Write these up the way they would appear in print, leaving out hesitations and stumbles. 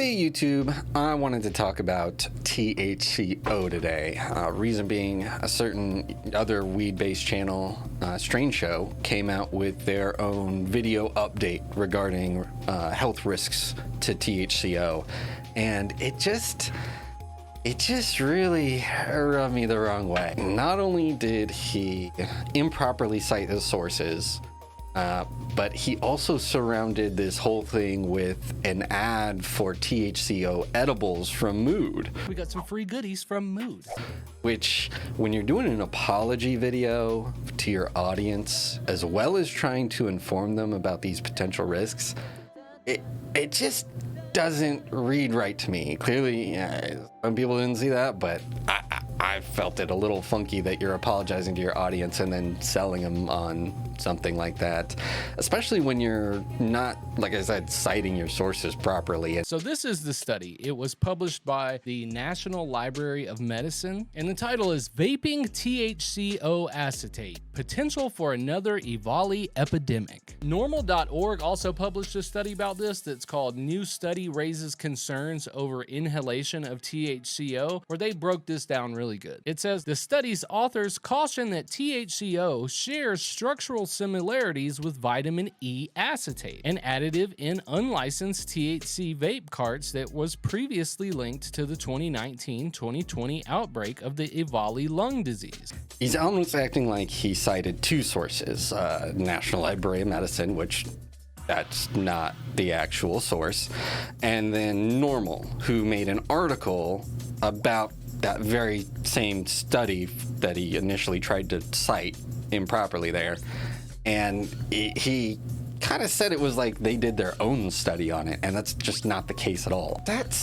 Hey YouTube, I wanted to talk about THCO today. Reason being, a certain other weed-based channel, Strange Show, came out with their own video update regarding health risks to THCO, and it just really rubbed me the wrong way. Not only did he improperly cite his sources, but he also surrounded this whole thing with an ad for THCO edibles from Mood. We got some free goodies from Mood. Which, when you're doing an apology video to your audience, as well as trying to inform them about these potential risks, it just doesn't read right to me. Clearly, some people didn't see that, but I felt it a little funky that you're apologizing to your audience and then selling them on something like that, especially when you're not, like I said, citing your sources properly. So this is the study. It was published by the National Library of Medicine, and the title is Vaping THCO Acetate, Potential for Another EVALI Epidemic. Normal.org also published a study about this that's called New Study Raises Concerns Over Inhalation of THCO, where they broke this down really good. It says, the study's authors caution that THCO shares structural similarities with vitamin E acetate, an additive in unlicensed THC vape carts that was previously linked to the 2019-2020 outbreak of the EVALI lung disease. He's almost acting like he cited two sources, National Library of Medicine, which that's not the actual source, and then Normal, who made an article about that very same study that he initially tried to cite improperly there. And he kind of said it was like they did their own study on it, and that's just not the case at all. That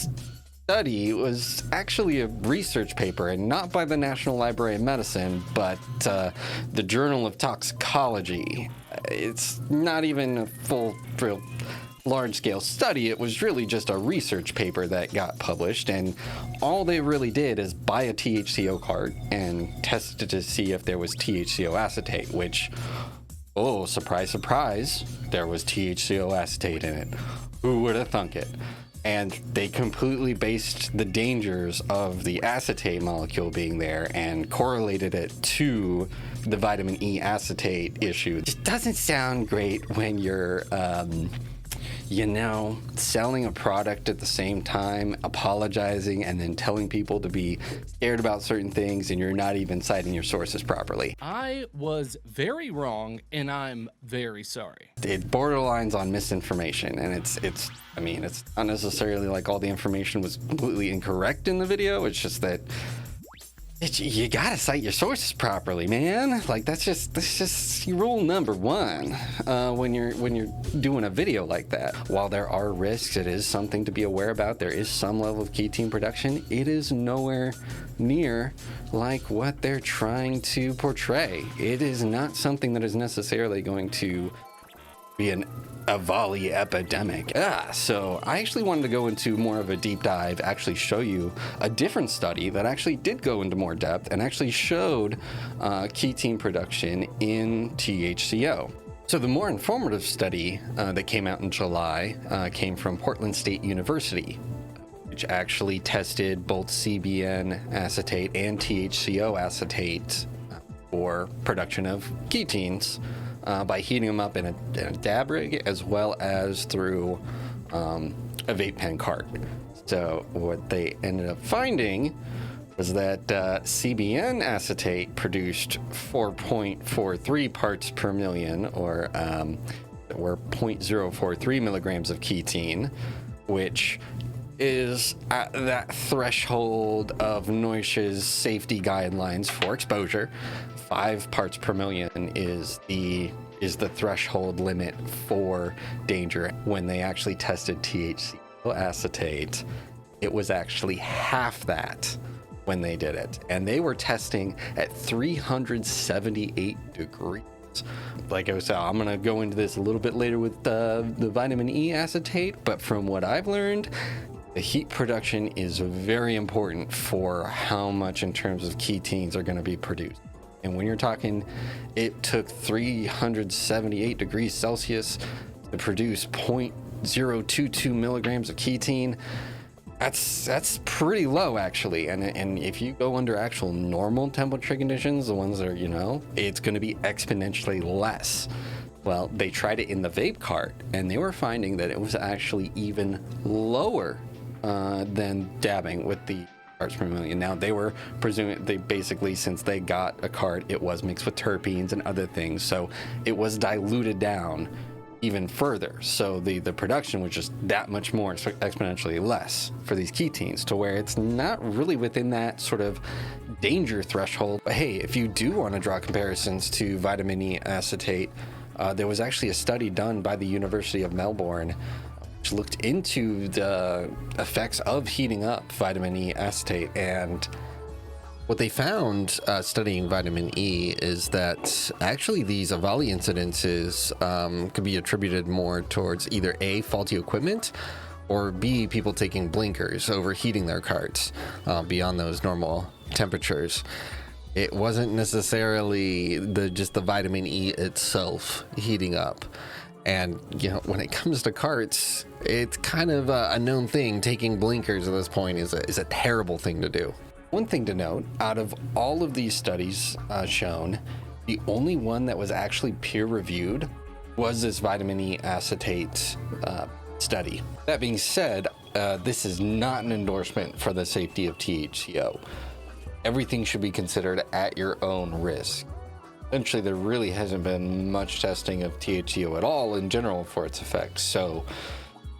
study was actually a research paper, and not by the National Library of Medicine, but the Journal of Toxicology. It's not even a full, real large-scale study. It was really just a research paper that got published, and all they really did is buy a THCO cart and test it to see if there was THCO acetate, which, oh, surprise, surprise, there was THCO acetate in it. Who would have thunk it? And they completely based the dangers of the acetate molecule being there and correlated it to the vitamin E acetate issue. It just doesn't sound great when you're selling a product at the same time, apologizing, and then telling people to be scared about certain things, and you're not even citing your sources properly. I was very wrong, and I'm very sorry. It borderlines on misinformation, and it's not necessarily like all the information was completely incorrect in the video. It's just that you gotta cite your sources properly, man. Like that's just rule number one when you're doing a video like that. While there are risks, it is something to be aware about. There is some level of ketone production. It is nowhere near like what they're trying to portray. It is not something that is necessarily going to be an EVALI epidemic. So I actually wanted to go into more of a deep dive, actually show you a different study that actually did go into more depth and actually showed ketone production in THCO. So the more informative study that came out in July came from Portland State University, which actually tested both CBN acetate and THCO acetate for production of ketones by heating them up in a dab rig as well as through a vape pen cart. So what they ended up finding was that CBN acetate produced 4.43 parts per million, or 0.043 milligrams of ketone, which is at that threshold of NOSH's safety guidelines for exposure. 5 parts per million is the threshold limit for danger. When they actually tested THCO acetate, it was actually half that when they did it, and they were testing at 378 degrees. Like I was saying, I'm gonna go into this a little bit later with the vitamin E acetate, but from what I've learned, the heat production is very important for how much in terms of ketones are going to be produced. And when you're talking, it took 378 degrees Celsius to produce 0.022 milligrams of ketene. That's pretty low, actually. And if you go under actual normal temperature conditions, the ones that are, it's going to be exponentially less. Well, they tried it in the vape cart, and they were finding that it was actually even lower than dabbing with the parts per million. Now, they were presuming, since they got a cart, it was mixed with terpenes and other things, so it was diluted down even further. So the production was just that much more exponentially less for these ketones, to where it's not really within that sort of danger threshold. But hey, if you do want to draw comparisons to vitamin E acetate, there was actually a study done by the University of Melbourne which looked into the effects of heating up vitamin E acetate, and what they found studying vitamin E is that actually these EVALI incidences could be attributed more towards either A, faulty equipment, or B, people taking blinkers, overheating their carts beyond those normal temperatures. It wasn't necessarily just the vitamin E itself heating up. And, when it comes to carts, it's kind of a known thing. Taking blinkers at this point is a terrible thing to do. One thing to note, out of all of these studies shown, the only one that was actually peer-reviewed was this vitamin E acetate study. That being said, this is not an endorsement for the safety of THCO. Everything should be considered at your own risk. Essentially, there really hasn't been much testing of THCO at all in general for its effects. So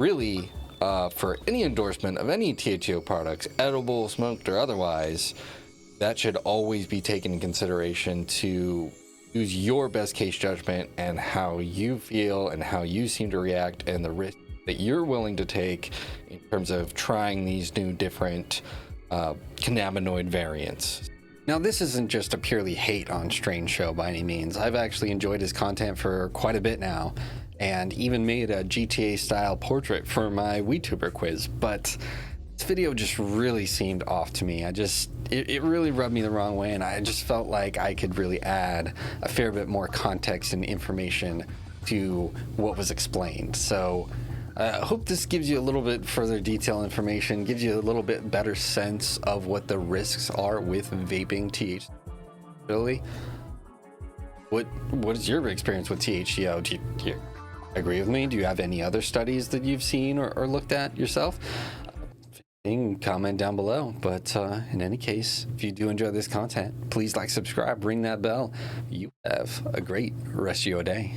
really, for any endorsement of any THCO products, edible, smoked, or otherwise, that should always be taken in consideration to use your best case judgment and how you feel and how you seem to react and the risk that you're willing to take in terms of trying these new different cannabinoid variants. Now, this isn't just a purely hate on Strange show by any means. I've actually enjoyed his content for quite a bit now, and even made a GTA-style portrait for my WeTuber quiz, but this video just really seemed off to me. It really rubbed me the wrong way, and I just felt like I could really add a fair bit more context and information to what was explained. So I hope this gives you a little bit further detailed information, gives you a little bit better sense of what the risks are with vaping THC. Really? What is your experience with THCO? Do you agree with me? Do you have any other studies that you've seen or looked at yourself? You can comment down below. But in any case, if you do enjoy this content, please like, subscribe, ring that bell. You have a great rest of your day.